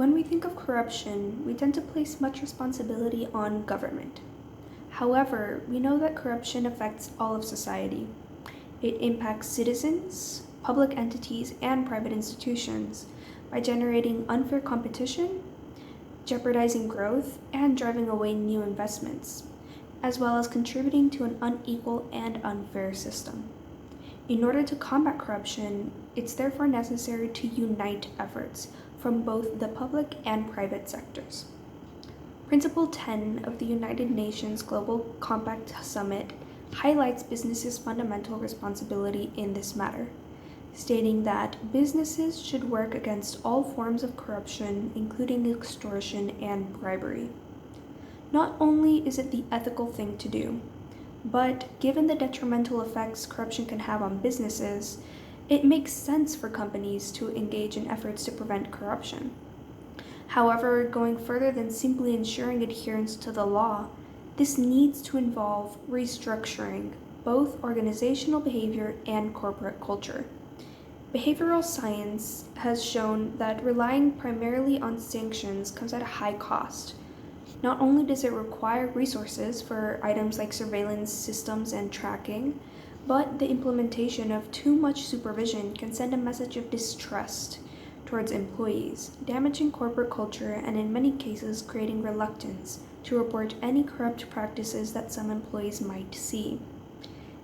When we think of corruption, we tend to place much responsibility on government. However, we know that corruption affects all of society. It impacts citizens, public entities, and private institutions by generating unfair competition, jeopardizing growth, and driving away new investments, as well as contributing to an unequal and unfair system. In order to combat corruption, it's therefore necessary to unite efforts from both the public and private sectors. Principle 10 of the United Nations Global Compact Summit highlights businesses' fundamental responsibility in this matter, stating that businesses should work against all forms of corruption, including extortion and bribery. Not only is it the ethical thing to do, but given the detrimental effects corruption can have on businesses, it makes sense for companies to engage in efforts to prevent corruption. However, going further than simply ensuring adherence to the law, this needs to involve restructuring both organizational behavior and corporate culture. Behavioral science has shown that relying primarily on sanctions comes at a high cost. Not only does it require resources for items like surveillance systems and tracking, but the implementation of too much supervision can send a message of distrust towards employees, damaging corporate culture and in many cases creating reluctance to report any corrupt practices that some employees might see.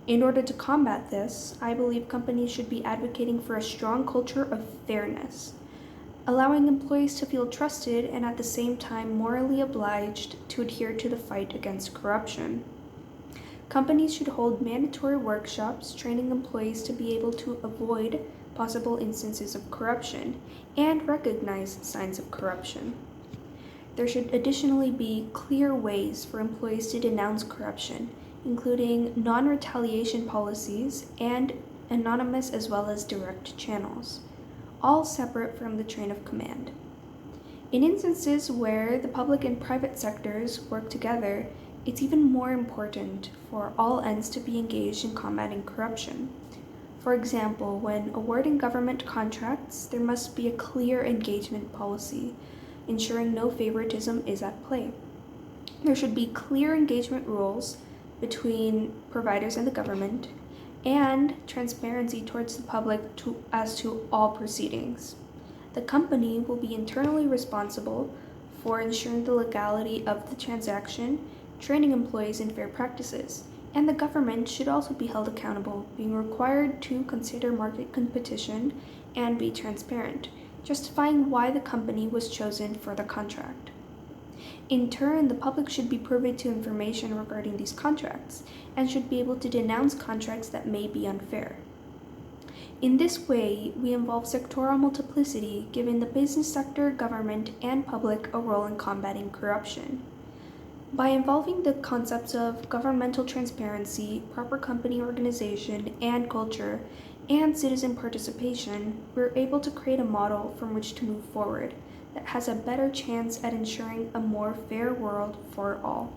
In order to combat this, I believe companies should be advocating for a strong culture of fairness, allowing employees to feel trusted and at the same time morally obliged to adhere to the fight against corruption. Companies should hold mandatory workshops training employees to be able to avoid possible instances of corruption and recognize signs of corruption. There should additionally be clear ways for employees to denounce corruption, including non-retaliation policies and anonymous as well as direct channels, all separate from the chain of command. In instances where the public and private sectors work together, it's even more important for all ends to be engaged in combating corruption. For example, when awarding government contracts, there must be a clear engagement policy, ensuring no favoritism is at play. There should be clear engagement rules between providers and the government, and transparency towards the public as to all proceedings. The company will be internally responsible for ensuring the legality of the transaction, training employees in fair practices, and the government should also be held accountable, being required to consider market competition and be transparent, justifying why the company was chosen for the contract. In turn, the public should be privy to information regarding these contracts and should be able to denounce contracts that may be unfair. In this way, we involve sectoral multiplicity, giving the business sector, government, and public a role in combating corruption. By involving the concepts of governmental transparency, proper company organization and culture, and citizen participation, we're able to create a model from which to move forward that has a better chance at ensuring a more fair world for all.